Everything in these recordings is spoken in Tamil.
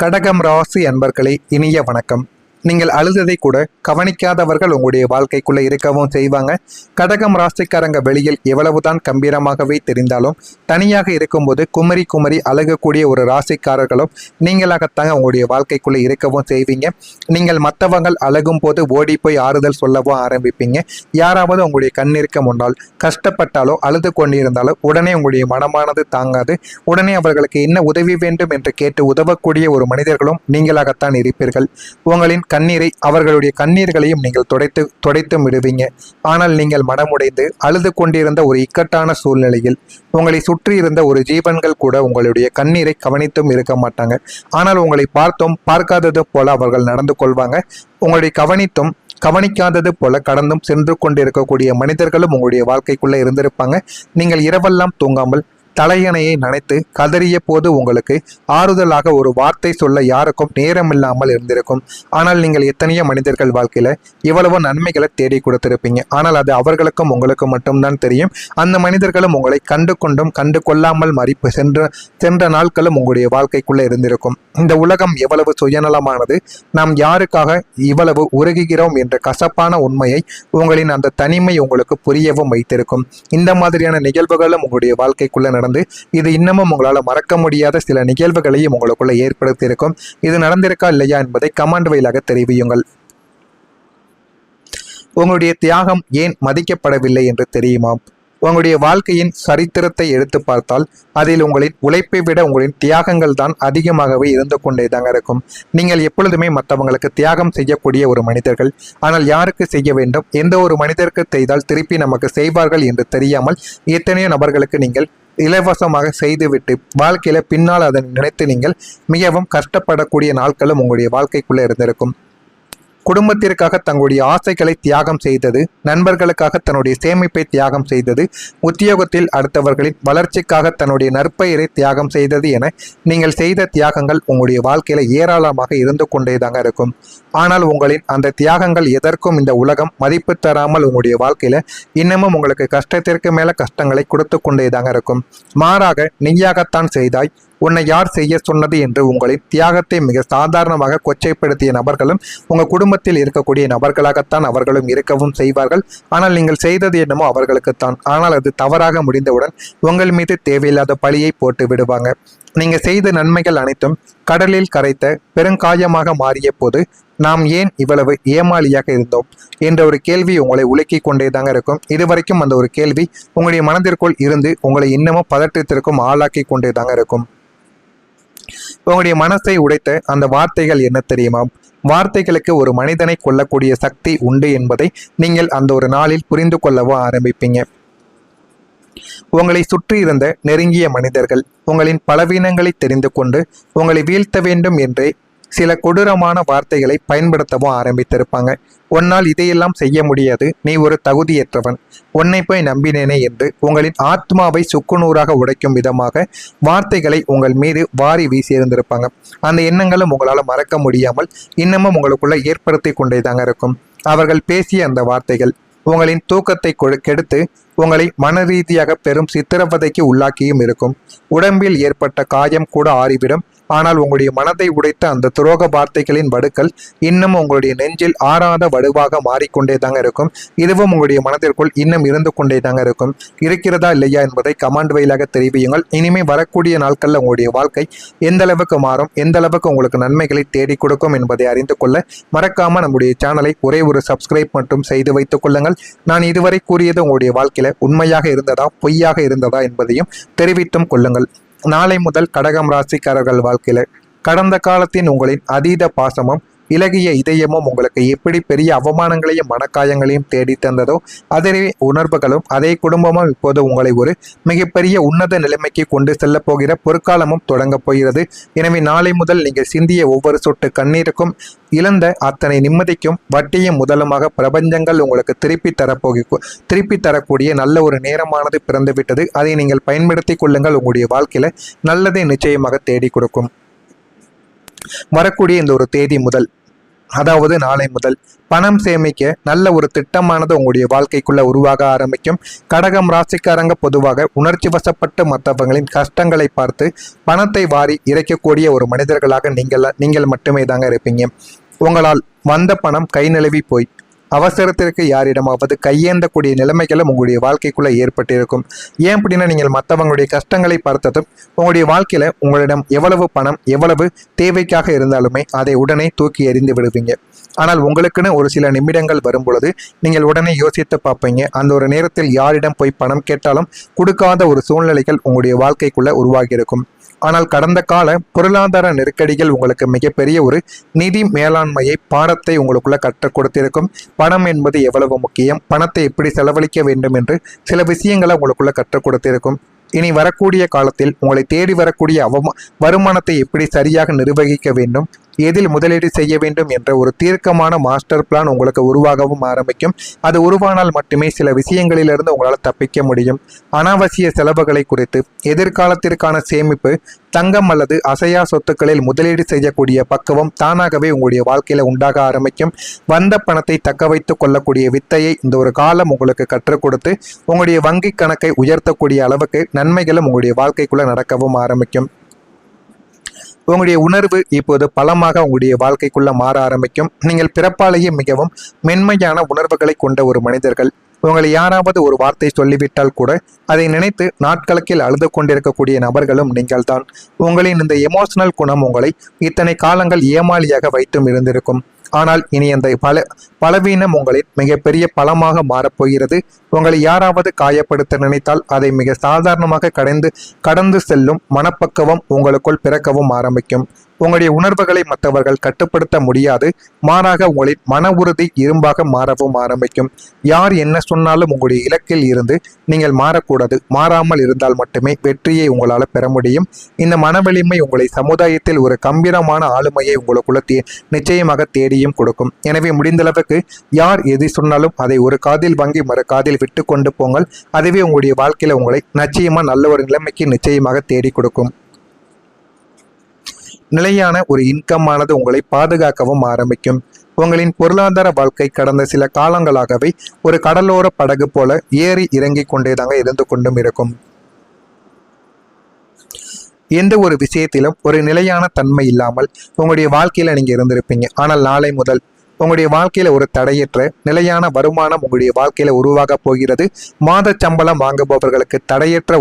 கடகம் ராசி அன்பர்களே, இனிய வணக்கம். நீங்கள் அழுததை கூட கவனிக்காதவர்கள் உங்களுடைய வாழ்க்கைக்குள்ள இருக்கவும் செய்வாங்க. கடகம் ராசிக்காரங்க வெளியில் எவ்வளவுதான் கம்பீரமாகவே தெரிந்தாலும் தனியாக இருக்கும்போது குமரி குமரி அழகக்கூடிய ஒரு ராசிக்காரர்களும் நீங்களாகத்தாங்க உங்களுடைய வாழ்க்கைக்குள்ள இருக்கவும் செய்வீங்க. நீங்கள் மற்றவங்கள் அழகும் போது ஓடி போய் ஆறுதல் சொல்லவும் ஆரம்பிப்பீங்க. யாராவது உங்களுடைய கண்ணிருக்க முன்னால் கஷ்டப்பட்டாலோ அழுது கொண்டிருந்தாலோ உடனே உங்களுடைய மனமானது தாங்காது. உடனே அவர்களுக்கு என்ன உதவி வேண்டும் என்று கேட்டு உதவக்கூடிய ஒரு மனிதர்களும் நீங்களாகத்தான் இருப்பீர்கள். உங்களின் கண்ணீரை அவர்களுடைய கண்ணீர்களையும் நீங்கள் துடைத்து விடுவீங்க. ஆனால் நீங்கள் மனமுடைந்து அழுது கொண்டிருந்த ஒரு இக்கட்டான சூழ்நிலையில் உங்களை சுற்றி இருந்த ஒரு ஜீவன்கள் கூட உங்களுடைய கண்ணீரை கவனித்தும் இருக்க மாட்டாங்க. ஆனால் உங்களை பார்த்தும் பார்க்காதது போல அவர்கள் நடந்து கொள்வாங்க. உங்களுடைய கவனிக்காதது போல கடந்தும் சென்று கொண்டிருக்கக்கூடிய மனிதர்களும் உங்களுடைய வாழ்க்கைக்குள்ள இருந்திருப்பாங்க. நீங்கள் இரவெல்லாம் தூங்காமல் தலையணையை நனைத்து கதறிய போது உங்களுக்கு ஆறுதலாக ஒரு வார்த்தை சொல்ல யாருக்கும் நேரம் இல்லாமல் இருந்திருக்கும். ஆனால் நீங்கள் எத்தனையோ மனிதர்கள் வாழ்க்கையில இவ்வளவு நன்மைகளை தேடி கொடுத்திருப்பீங்க. ஆனால் அது அவர்களுக்கும் உங்களுக்கு மட்டும்தான் தெரியும். அந்த மனிதர்களும் உங்களை கண்டு கொண்டும் கண்டு கொள்ளாமல் மறிப்பு சென்ற நாட்களும் உங்களுடைய வாழ்க்கைக்குள்ள இருந்திருக்கும். இந்த உலகம் எவ்வளவு சுயநலமானது, நாம் யாருக்காக இவ்வளவு உருகுகிறோம் என்ற கசப்பான உண்மையை உங்களின் அந்த தனிமை உங்களுக்கு புரியவும் வைத்திருக்கும். இந்த மாதிரியான நிகழ்வுகளும் உங்களுடைய வாழ்க்கைக்குள்ள நடந்து இது இன்னமும் உங்களால் மறக்க முடியாத சில நிகழ்வுகளையும் உங்களுக்குள்ள ஏற்படுத்தி இருக்கும். இது நடந்திருக்கா இல்லையா என்பதை கமெண்ட் வழியாக தெரிவியுங்கள். உங்களுடைய தியாகம் ஏன் மதிக்கப்படவில்லை என்று தெரியுமா? உங்களுடைய வாழ்க்கையின் சரித்திரத்தை எடுத்து பார்த்தால் அதில் உங்களின் உழைப்பை விட உங்களின் தியாகங்கள் தான் அதிகமாகவே இருந்து கொண்டே தாங்க இருக்கும். நீங்கள் எப்பொழுதுமே மற்றவங்களுக்கு தியாகம் செய்யக்கூடிய ஒரு மனிதர்கள். ஆனால் யாருக்கு செய்ய வேண்டும், எந்த ஒரு மனிதருக்கு செய்தால் திருப்பி நமக்கு செய்வார்கள் என்று தெரியாமல் எத்தனையோ நபர்களுக்கு நீங்கள் இலவசமாக செய்துவிட்டு வாழ்க்கையில பின்னால் அதை நினைத்து நீங்கள் மிகவும் கஷ்டப்படக்கூடிய நாட்களும் உங்களுடைய வாழ்க்கைக்குள்ள இருந்திருக்கும். குடும்பத்திற்காக தங்களுடைய ஆசைகளை தியாகம் செய்தது, நண்பர்களுக்காக தன்னுடைய சேமிப்பை தியாகம் செய்தது, உத்தியோகத்தில் அடுத்தவர்களின் வளர்ச்சிக்காக தன்னுடைய நற்பெயரை தியாகம் செய்தது என நீங்கள் செய்த தியாகங்கள் உங்களுடைய வாழ்க்கையில ஏராளமாக இருந்து கொண்டேதாங்க இருக்கும். ஆனால் உங்களின் அந்த தியாகங்கள் எதற்கும் இந்த உலகம் மதிப்பு தராமல் உங்களுடைய வாழ்க்கையில இன்னமும் உங்களுக்கு கஷ்டத்திற்கு மேல கஷ்டங்களை கொடுத்து கொண்டேதாங்க இருக்கும். மாறாக நீயாகத்தான் செய்தாய், உன்னை யார் செய்ய சொன்னது என்று உங்களின் தியாகத்தை மிக சாதாரணமாக கொச்சைப்படுத்திய நபர்களும் உங்கள் குடும்பத்தில் இருக்கக்கூடிய நபர்களாகத்தான் அவர்களும் இருக்கவும் செய்வார்கள். ஆனால் நீங்கள் செய்தது என்னமோ அவர்களுக்குத்தான். ஆனால் அது தவறாக முடிந்தவுடன் உங்கள் மீது தேவையில்லாத பழியை போட்டு விடுவாங்க. நீங்க செய்த நன்மைகள் அனைத்தும் கடலில் கரைத்த பெருங்காயமாக மாறிய போது நாம் ஏன் இவ்வளவு ஏமாளியாக இருந்தோம் என்ற ஒரு கேள்வி உங்களை உலுக்கி கொண்டேதாங்க இருக்கும். இதுவரைக்கும் அந்த ஒரு கேள்வி உங்களுடைய மனதிற்குள் இருந்து உங்களை இன்னமும் பதற்றத்திற்கும் ஆளாக்கி கொண்டேதாங்க இருக்கும். உங்களுடைய மனசை உடைத்த அந்த வார்த்தைகள் என்ன தெரியுமா? வார்த்தைகளுக்கு ஒரு மனிதனை கொல்லக்கூடிய சக்தி உண்டு என்பதை நீங்கள் அந்த ஒரு நாளில் புரிந்து கொள்ளவோ ஆரம்பிப்பீங்க. உங்களை சுற்றி இருந்த நெருங்கிய மனிதர்கள் உங்களின் பலவீனங்களை தெரிந்து கொண்டு உங்களை வீழ்த்த வேண்டும் என்றே சில கொடூரமான வார்த்தைகளை பயன்படுத்தவும் ஆரம்பித்திருப்பாங்க. உன்னால் இதையெல்லாம் செய்ய முடியாது, நீ ஒரு தகுதியற்றவன், உன்னை போய் நம்பினேனே என்று உங்களின் ஆத்மாவை சுக்குநூறாக உடைக்கும் விதமாக வார்த்தைகளை உங்கள் மீது வாரி வீசியிருந்திருப்பாங்க. அந்த எண்ணங்களும் உங்களால் மறக்க முடியாமல் இன்னமும் உங்களுக்குள்ள ஏற்படுத்தி கொண்டேதாங்க இருக்கும். அவர்கள் பேசிய அந்த வார்த்தைகள் உங்களின் தூக்கத்தை கெடுத்து உங்களை மன ரீதியாக பெரும் சித்திரவதைக்கு உள்ளாக்கியும் இருக்கும். உடம்பில் ஏற்பட்ட காயம் கூட ஆறிவிடும். ஆனால் உங்களுடைய மனதை உடைத்த அந்த துரோக வார்த்தைகளின் வடுக்கள் இன்னும் உங்களுடைய நெஞ்சில் ஆறாத வடுவாக மாறிக்கொண்டே தாங்க இருக்கும். இதுவும் உங்களுடைய மனதிற்குள் இன்னும் இருந்து கொண்டே தாங்க இருக்கும். இருக்கிறதா இல்லையா என்பதை கமெண்ட் வழியாக தெரிவியுங்கள். இனிமே வரக்கூடிய நாட்களில் உங்களுடைய வாழ்க்கை எந்த அளவுக்கு மாறும், எந்த அளவுக்கு உங்களுக்கு நன்மைகளை தேடி கொடுக்கும் என்பதை அறிந்து கொள்ள மறக்காம நம்முடைய சேனலை ஒரே ஒரு சப்ஸ்கிரைப் மட்டும் செய்து வைத்துக் கொள்ளுங்கள். நான் இதுவரை கூறியது உங்களுடைய வாழ்க்கையில உண்மையாக இருந்ததா பொய்யாக இருந்ததா என்பதையும் தெரிவித்தும் கொள்ளுங்கள். நாளை முதல் கடகம் ராசிக்காரர்கள் வாழ்க்கையில கடந்த காலத்தின் உங்களின் அதீத பாசமும் இலகிய இதயமும் உங்களுக்கு எப்படி பெரிய அவமானங்களையும் மனக்காயங்களையும் தேடி தந்ததோ அதே உணர்வுகளும் அதே குடும்பமும் இப்போது உங்களை ஒரு மிகப்பெரிய உன்னத நிலைமைக்கு கொண்டு செல்ல போகிற பொற்காலமும் தொடங்க போகிறது. எனவே நாளை முதல் நீங்கள் சிந்திய ஒவ்வொரு சொட்டு கண்ணீருக்கும் இழந்த அத்தனை நிம்மதிக்கும் வட்டியும் முதலுமாக பிரபஞ்சங்கள் உங்களுக்கு திருப்பி தரக்கூடிய நல்ல ஒரு நேரமானது பிறந்துவிட்டது. அதை நீங்கள் பயன்படுத்தி கொள்ளுங்கள். உங்களுடைய வாழ்க்கையில நல்லதை நிச்சயமாக தேடி கொடுக்கும். வரக்கூடிய இந்த ஒரு தேதி முதல் அதாவது நாளை முதல் பணம் சேமிக்க நல்ல ஒரு திட்டமானது உங்களுடைய வாழ்க்கைக்குள்ள உருவாக ஆரம்பிக்கும். கடகம் ராசிக்காரங்க பொதுவாக உணர்ச்சி வசப்பட்டு மற்றவங்களின் கஷ்டங்களை பார்த்து பணத்தை வாரி இறைக்கக்கூடிய ஒரு மனிதர்களாக நீங்கள் மட்டுமே தாங்க இருப்பீங்க. உங்களால் வந்த பணம் கை நழுவி போய் அவசரத்திற்கு யாரிடமாவது கையேந்தக்கூடிய நிலைமைகளும் உங்களுடைய வாழ்க்கைக்குள்ள ஏற்பட்டிருக்கும். ஏன் அப்படின்னா, நீங்கள் மற்றவங்களுடைய கஷ்டங்களை பார்த்ததும் உங்களுடைய வாழ்க்கையில உங்களிடம் எவ்வளவு பணம் எவ்வளவு தேவைக்காக இருந்தாலுமே அதை உடனே தூக்கி எறிந்து விடுவீங்க. ஆனால் உங்களுக்குன்னு ஒரு சில நிமிடங்கள் வரும் பொழுது நீங்கள் உடனே யோசித்து பார்ப்பீங்க. அந்த ஒரு நேரத்தில் யாரிடம் போய் பணம் கேட்டாலும் கொடுக்காத ஒரு சூழ்நிலைகள் உங்களுடைய வாழ்க்கைக்குள்ள உருவாகி இருக்கும். ஆனால் கடந்த கால பொருளாதார நெருக்கடிகள் உங்களுக்கு மிகப்பெரிய ஒரு நிதி மேலாண்மையை பாடத்தை உங்களுக்குள்ள கற்றுக் கொடுத்திருக்கும். பணம் என்பது எவ்வளவு முக்கியம், பணத்தை எப்படி செலவழிக்க வேண்டும் என்று சில விஷயங்களை உங்களுக்குள்ள கற்றுக் கொடுத்திருக்கும். இனி வரக்கூடிய காலத்தில் உங்களை தேடி வரக்கூடிய வருமானத்தை எப்படி சரியாக நிர்வகிக்க வேண்டும், எதில் முதலீடு செய்ய வேண்டும் என்ற ஒரு தீர்க்கமான மாஸ்டர் பிளான் உங்களுக்கு உருவாகவும் ஆரம்பிக்கும். அது உருவானால் மட்டுமே சில விஷயங்களிலிருந்து உங்களால் தப்பிக்க முடியும். அனாவசிய செலவுகளை குறித்து எதிர்காலத்திற்கான சேமிப்பு, தங்கம் அல்லது அசையா சொத்துக்களில் முதலீடு செய்யக்கூடிய பக்குவம் தானாகவே உங்களுடைய வாழ்க்கையில உண்டாக ஆரம்பிக்கும். வந்த பணத்தை தக்க வைத்துக் கொள்ளக்கூடிய வித்தையை இந்த ஒரு காலம் உங்களுக்கு கற்றுக் கொடுத்து உங்களுடைய வங்கி கணக்கை உயர்த்தக்கூடிய அளவுக்கு நன்மைகளும் உங்களுடைய வாழ்க்கைக்குள்ள நடக்கவும் ஆரம்பிக்கும். உங்களுடைய உணர்வு இப்போது பலமாக உங்களுடைய வாழ்க்கைக்குள்ள மாற ஆரம்பிக்கும். நீங்கள் பிறப்பாலேயே மிகவும் மென்மையான உணர்வுகளை கொண்ட ஒரு மனிதர்கள். உங்களை யாராவது ஒரு வார்த்தை சொல்லிவிட்டால் கூட அதை நினைத்து நாட்கணக்கில் அழுது கொண்டிருக்கக்கூடிய நபர்களும் நீங்கள் தான். உங்களின் இந்த எமோஷனல் குணம் உங்களை இத்தனை காலங்கள் ஏமாளியாக வைத்தும் இருந்திருக்கும். ஆனால் இனி அந்த பலவீனம் உங்களின் மிகப்பெரிய பலமாக மாறப்போகிறது. உங்களை யாராவது காயப்படுத்த நினைத்தால் அதை மிக சாதாரணமாக கடந்து செல்லும் மனப்பக்குவம் உங்களுக்குள் பிறக்கவும் ஆரம்பிக்கும். உங்களுடைய உணர்வுகளை மற்றவர்கள் கட்டுப்படுத்த முடியாது. மாறாக உங்களின் மன உறுதி இரும்பாக மாறவும் ஆரம்பிக்கும். யார் என்ன சொன்னாலும் உங்களுடைய இலக்கில் இருந்து நீங்கள் மாறக்கூடாது. மாறாமல் இருந்தால் மட்டுமே வெற்றியை உங்களால் பெற முடியும். இந்த மனவலிமை உங்களை சமுதாயத்தில் ஒரு கம்பீரமான ஆளுமையை உங்களுக்குள்ள நிச்சயமாக தேடியும் கொடுக்கும். எனவே முடிந்தளவுக்கு யார் எது சொன்னாலும் அதை ஒரு காதில் வாங்கி மறு காதில் விட்டு கொண்டு போங்கள். அதுவே உங்களுடைய வாழ்க்கையில உங்களை நிச்சயமா நல்ல ஒரு நிலைமைக்கு நிச்சயமாக தேடி கொடுக்கும். நிலையான ஒரு இன்கம்மானது உங்களை பாதுகாக்கவும் ஆரம்பிக்கும். உங்களின் பொருளாதார வாழ்க்கை கடந்த சில காலங்களாகவே ஒரு கடலோர படகு போல ஏறி இறங்கி கொண்டேதாங்க இருந்து கொண்டும் இருக்கும். எந்த ஒரு விஷயத்திலும் ஒரு நிலையான தன்மை இல்லாமல் உங்களுடைய வாழ்க்கையில நீங்க இருந்திருப்பீங்க. ஆனால் நாளை முதல் உங்களுடைய வாழ்க்கையில ஒரு தடையற்ற நிலையான வருமானம் உங்களுடைய வாழ்க்கையில உருவாக போகிறது. மாத சம்பளம் வாங்குபவர்களுக்கு தடையற்ற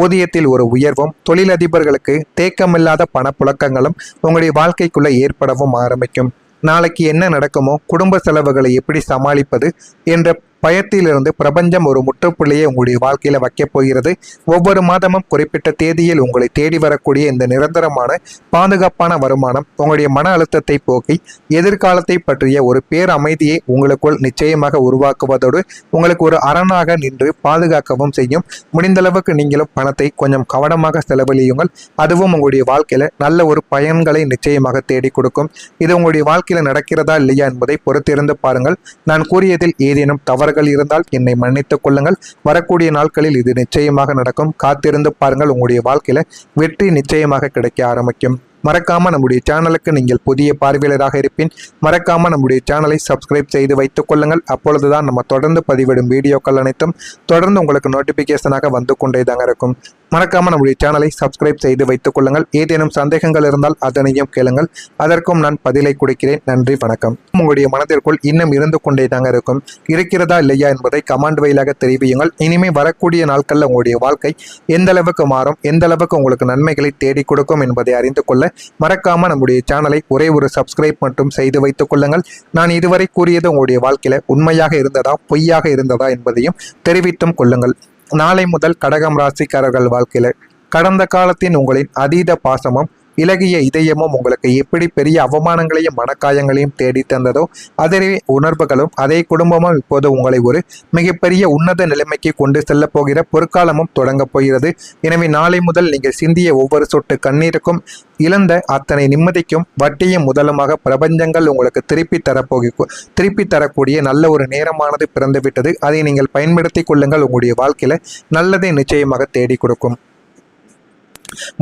ஊதியத்தில் ஒரு உயர்வும், தொழிலதிபர்களுக்கு தேக்கமில்லாத பணப்புழக்கங்களும் உங்களுடைய வாழ்க்கைக்குள்ள ஏற்படவும் ஆரம்பிக்கும். நாளைக்கு என்ன நடக்குமோ, குடும்ப செலவுகளை எப்படி சமாளிப்பது என்ற பயத்திலிருந்து பிரபஞ்சம் ஒரு முற்றுப்புள்ளியை உங்களுடைய வாழ்க்கையில வைக்கப் போகிறது. ஒவ்வொரு மாதமும் குறிப்பிட்ட தேதியில் உங்களை தேடி வரக்கூடிய இந்த நிரந்தரமான பாதுகாப்பான வருமானம் உங்களுடைய மன அழுத்தத்தை போக்கி எதிர்காலத்தை பற்றிய ஒரு பேரமைதியை உங்களுக்குள் நிச்சயமாக உருவாக்குவதோடு உங்களுக்கு ஒரு அரணாக நின்று பாதுகாக்கவும் செய்யும். முடிந்தளவுக்கு நீங்களும் பணத்தை கொஞ்சம் கவனமாக செலவழியுங்கள். அதுவும் உங்களுடைய வாழ்க்கையில நல்ல ஒரு பயன்களை நிச்சயமாக தேடி கொடுக்கும். இது உங்களுடைய வாழ்க்கையில நடக்கிறதா இல்லையா என்பதை பொறுத்திருந்து பாருங்கள். நான் கூறியதில் ஏதேனும் தவறு இருந்தால் என்னை மன்னித்துக் கொள்ளுங்கள். வரக்கூடிய நாட்களில் இது நிச்சயமாக நடக்கும். காத்திருந்து பாருங்கள். உங்களுடைய வாழ்க்கையில வெற்றி நிச்சயமாக கிடைக்க ஆரம்பிக்கும். மறக்காம நம்முடைய சேனலுக்கு நீங்கள் புதிய பார்வையாளராக இருப்பின் மறக்காம நம்முடைய சேனலை சப்ஸ்கிரைப் செய்து வைத்துக் கொள்ளுங்கள். அப்பொழுதுதான் நம்ம தொடர்ந்து பதிவிடும் வீடியோக்கள் அனைத்தும் தொடர்ந்து உங்களுக்கு நோட்டிபிகேஷனாக வந்து கொண்டே தாங்க இருக்கும். மறக்காம நம்முடைய சேனலை சப்ஸ்கிரைப் செய்து வைத்துக் கொள்ளுங்கள். ஏதேனும் சந்தேகங்கள் இருந்தால் அதனையும் கேளுங்கள். அதற்கும் நான் பதிலை கொடுக்கிறேன். நன்றி, வணக்கம். உங்களுடைய மனதிற்குள் இன்னும் இருந்து கொண்டே தாங்க இருக்கும். இருக்கிறதா இல்லையா என்பதை கமெண்ட் வழியாக தெரிவியுங்கள். இனிமே வரக்கூடிய நாட்கள்ல உங்களுடைய வாழ்க்கை எந்த அளவுக்கு மாறும், எந்த அளவுக்கு உங்களுக்கு நன்மைகளை தேடி கொடுக்கும் என்பதை அறிந்து கொள்ள மறக்காம நம்முடைய சேனலை ஒரே ஒரு சப்ஸ்கிரைப் மட்டும் செய்து வைத்துக் கொள்ளுங்கள். நான் இதுவரை கூறியது உங்களுடைய வாழ்க்கையில உண்மையாக இருந்ததா பொய்யாக இருந்ததா என்பதையும் தெரிவித்தும் கொள்ளுங்கள். நாளை முதல் கடகம் ராசிக்காரர்கள் வாழ்க்கையில கடந்த காலத்தின் உங்களின் அதீத பாசமும் இலகிய இதயமும் உங்களுக்கு எப்படி பெரிய அவமானங்களையும் மனக்காயங்களையும் தேடி தந்ததோ அதே உணர்வுகளும் அதே குடும்பமும் இப்போது உங்களை ஒரு மிகப்பெரிய உன்னத நிலைமைக்கு கொண்டு செல்ல போகிற பொற்காலமும் தொடங்க போகிறது. எனவே நாளை முதல் நீங்கள் சிந்திய ஒவ்வொரு சொட்டு கண்ணீருக்கும் இழந்த அத்தனை நிம்மதிக்கும் வட்டியும் முதலுமாக பிரபஞ்சங்கள் உங்களுக்கு திருப்பி தரக்கூடிய நல்ல ஒரு நேரமானது பிறந்துவிட்டது. அதை நீங்கள் பயன்படுத்தி கொள்ளுங்கள். உங்களுடைய வாழ்க்கையில நல்லதை நிச்சயமாக தேடி கொடுக்கும்.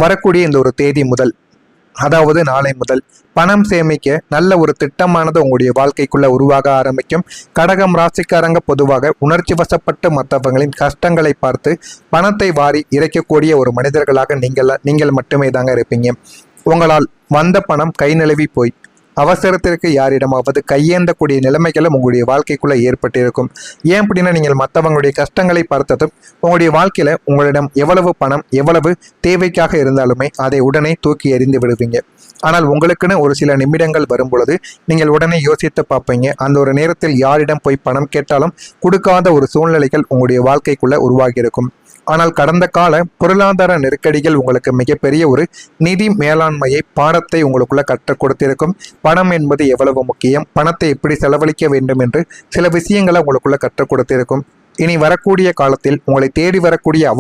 வரக்கூடிய இந்த ஒரு தேதி முதல் அதாவது நாளை முதல் பணம் சேமிக்க நல்ல ஒரு திட்டமானது உங்களுடைய வாழ்க்கைக்குள்ள உருவாக ஆரம்பிக்கும். கடகம் ராசிக்காரங்க பொதுவாக உணர்ச்சி வசப்பட்டு மற்றவங்களின் கஷ்டங்களை பார்த்து பணத்தை வாரி இறைக்கக்கூடிய ஒரு மனிதர்களாக நீங்கள் மட்டுமே தாங்க இருப்பீங்க. உங்களால் வந்த பணம் கை நழுவி போய் அவசரத்திற்கு யாரிடமாவது கையேந்தக்கூடிய நிலைமைகளும் உங்களுடைய வாழ்க்கைக்குள்ள ஏற்பட்டிருக்கும். ஏன் அப்படின்னா நீங்கள் மற்றவங்களுடைய கஷ்டங்களை பார்த்ததும் உங்களுடைய வாழ்க்கையில உங்களிடம் எவ்வளவு பணம் எவ்வளவு தேவைக்காக இருந்தாலுமே அதை உடனே தூக்கி எறிந்து விடுவீங்க. ஆனால் உங்களுக்குன்னு ஒரு சில நிமிடங்கள் வரும் பொழுது நீங்கள் உடனே யோசித்து பார்ப்பீங்க. அந்த ஒரு நேரத்தில் யாரிடம் போய் பணம் கேட்டாலும் கொடுக்காத ஒரு சூழ்நிலைகள் உங்களுடைய வாழ்க்கைக்குள்ள உருவாகியிருக்கும். ஆனால் கடந்த கால பொருளாதார நெருக்கடிகள் உங்களுக்கு மிகப்பெரிய ஒரு நிதி மேலாண்மையை பாடத்தை உங்களுக்குள்ள கற்றுக் கொடுத்திருக்கும். பணம் என்பது எவ்வளவு முக்கியம், பணத்தை எப்படி செலவழிக்க வேண்டும் என்று சில விஷயங்களை உங்களுக்குள்ள கற்றுக் கொடுத்திருக்கும். இனி வரக்கூடிய காலத்தில் உங்களை தேடி வரக்கூடிய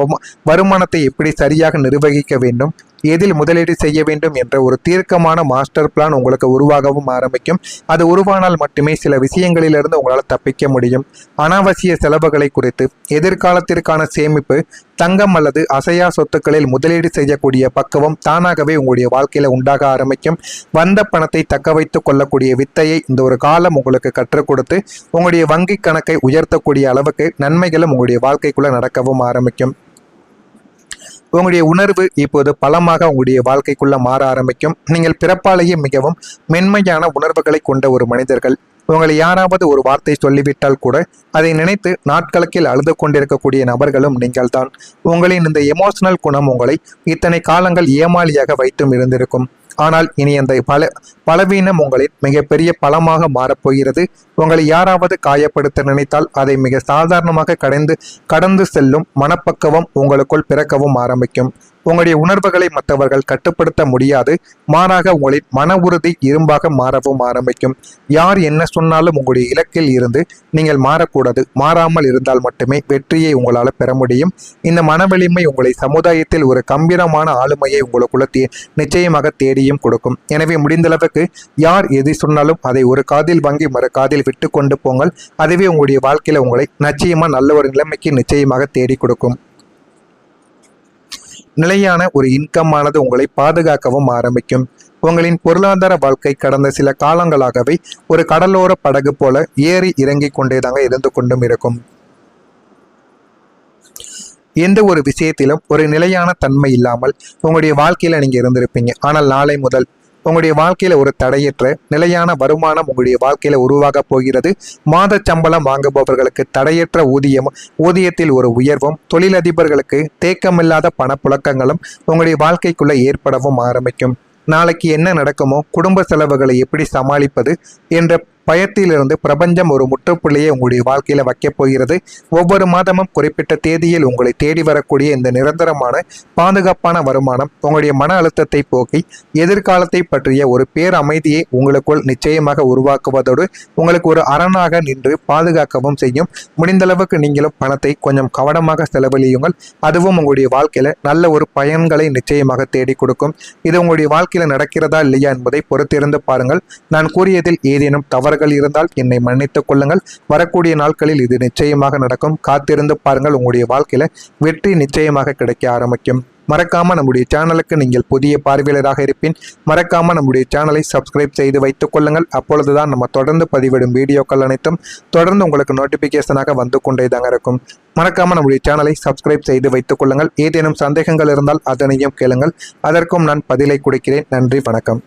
வருமானத்தை எப்படி சரியாக நிர்வகிக்க வேண்டும், எதில் முதலீடு செய்ய வேண்டும் என்ற ஒரு தீர்க்கமான மாஸ்டர் பிளான் உங்களுக்கு உருவாகவும் ஆரம்பிக்கும். அது உருவானால் மட்டுமே சில விஷயங்களிலிருந்து உங்களால் தப்பிக்க முடியும். அனாவசிய செலவுகளை குறித்து எதிர்காலத்திற்கான சேமிப்பு, தங்கம் அல்லது அசையா சொத்துக்களில் முதலீடு செய்யக்கூடிய பக்குவம் தானாகவே உங்களுடைய வாழ்க்கையில உண்டாக ஆரம்பிக்கும். வந்த பணத்தை தக்க வைத்துக் கொள்ளக்கூடிய வித்தையை இந்த ஒரு காலம் உங்களுக்கு கற்றுக் கொடுத்து உங்களுடைய வங்கி கணக்கை உயர்த்தக்கூடிய அளவுக்கு நன்மைகளும் உங்களுடைய வாழ்க்கைக்குள்ள நடக்கவும் ஆரம்பிக்கும். உங்களுடைய உணர்வு இப்போது பலமாக உங்களுடைய வாழ்க்கைக்குள்ள மாற ஆரம்பிக்கும். நீங்கள் பிறப்பாலேயே மிகவும் மென்மையான உணர்வுகளை கொண்ட ஒரு மனிதர்கள். உங்களை யாராவது ஒரு வார்த்தை சொல்லிவிட்டால் கூட அதை நினைத்து நாட்கணக்கில் அழுது கொண்டிருக்கக்கூடிய நபர்களும் நீங்கள் தான். உங்களின் இந்த எமோஷனல் குணம் உங்களை இத்தனை காலங்கள் ஏமாளியாக வைத்தும் இருந்திருக்கும். ஆனால் இனி அந்த பலவீனம் உங்களின் மிகப்பெரிய பலமாக மாறப்போகிறது. உங்களை யாராவது காயப்படுத்த நினைத்தால் அதை மிக சாதாரணமாக கடந்து செல்லும் மனப்பக்குவம் உங்களுக்குள் பிறக்கவும் ஆரம்பிக்கும். உங்களுடைய உணர்வுகளை மற்றவர்கள் கட்டுப்படுத்த முடியாது. மாறாக உங்களின் மன உறுதி இரும்பாக மாறவும் ஆரம்பிக்கும். யார் என்ன சொன்னாலும் உங்களுடைய இலக்கில் இருந்து நீங்கள் மாறக்கூடாது. மாறாமல் இருந்தால் மட்டுமே வெற்றியை உங்களால் பெற முடியும். இந்த மனவலிமை உங்களை சமுதாயத்தில் ஒரு கம்பீரமான ஆளுமையை உங்களுக்குள்ள நிச்சயமாக தேடியும் கொடுக்கும். எனவே முடிந்தளவுக்கு யார் எது சொன்னாலும் அதை ஒரு காதில் வாங்கி மறு காதில் விட்டு கொண்டு போங்கள். அதுவே உங்களுடைய வாழ்க்கையில உங்களை நிச்சயமா நல்ல ஒரு நிலைமைக்கு நிச்சயமாக தேடி கொடுக்கும். நிலையான ஒரு இன்கம் ஆனது உங்களை பாதுகாக்கவும் ஆரம்பிக்கும். உங்களின் பொருளாதார வாழ்க்கை கடந்த சில காலங்களாகவே ஒரு கடலோர படகு போல ஏறி இறங்கி கொண்டேதாங்க இருந்து கொண்டும் இருக்கும். எந்த ஒரு விஷயத்திலும் ஒரு நிலையான தன்மை இல்லாமல் உங்களுடைய வாழ்க்கையில நீங்க இருந்திருப்பீங்க. ஆனால் நாளை முதல் உங்களுடைய வாழ்க்கையில ஒரு தடையற்ற நிலையான வருமானம் உங்களுடைய வாழ்க்கையில உருவாக போகிறது. மாத சம்பளம் வாங்குபவர்களுக்கு தடையற்ற ஊதியத்தில் ஒரு உயர்வும், தொழிலதிபர்களுக்கு தேக்கமில்லாத பணப்புழக்கங்களும் உங்களுடைய வாழ்க்கைக்குள்ள ஏற்படவும் ஆரம்பிக்கும். நாளைக்கு என்ன நடக்குமோ, குடும்ப செலவுகளை எப்படி சமாளிப்பது என்ற பயத்திலிருந்து பிரபஞ்சம் ஒரு முற்றுப்புள்ளியை உங்களுடைய வாழ்க்கையில வைக்கப் போகிறது. ஒவ்வொரு மாதமும் குறிப்பிட்ட தேதியில் உங்களை தேடி வரக்கூடிய இந்த நிரந்தரமான பாதுகாப்பான வருமானம் உங்களுடைய மன அழுத்தத்தை போக்கி எதிர்காலத்தை பற்றிய ஒரு பேரமைதியை உங்களுக்குள் நிச்சயமாக உருவாக்குவதோடு உங்களுக்கு ஒரு அரணாக நின்று பாதுகாக்கவும் செய்யும். முடிந்தளவுக்கு நீங்களும் பணத்தை கொஞ்சம் கவனமாக செலவழியுங்கள். அதுவும் உங்களுடைய வாழ்க்கையில நல்ல ஒரு பயன்களை நிச்சயமாக தேடி கொடுக்கும். இது உங்களுடைய வாழ்க்கையில நடக்கிறதா இல்லையா என்பதை பொறுத்திருந்து பாருங்கள். நான் கூறியதில் ஏதேனும் தவறு இருந்தால் என்னை மன்னித்துக் கொள்ளுங்கள். வரக்கூடிய நாட்களில் இது நிச்சயமாக நடக்கும். காத்திருந்து பாருங்கள். உங்களுடைய வாழ்க்கையில வெற்றி நிச்சயமாக கிடைக்க ஆரம்பிக்கும். மறக்காம நம்முடைய சேனலுக்கு நீங்கள் புதிய பார்வையாளராக இருப்பின் மறக்காம நம்முடைய சேனலை சப்ஸ்கிரைப் செய்து வைத்துக் கொள்ளுங்கள். அப்பொழுதுதான் நம்ம தொடர்ந்து பதிவிடும் வீடியோக்கள் அனைத்தும் தொடர்ந்து உங்களுக்கு நோட்டிபிகேஷனாக வந்து கொண்டே தாங்க இருக்கும். மறக்காம நம்முடைய சேனலை சப்ஸ்கிரைப் செய்து வைத்துக் கொள்ளுங்கள். ஏதேனும் சந்தேகங்கள் இருந்தால் அதனையும் கேளுங்கள். அதற்கும் நான் பதிலை கொடுக்கிறேன். நன்றி, வணக்கம்.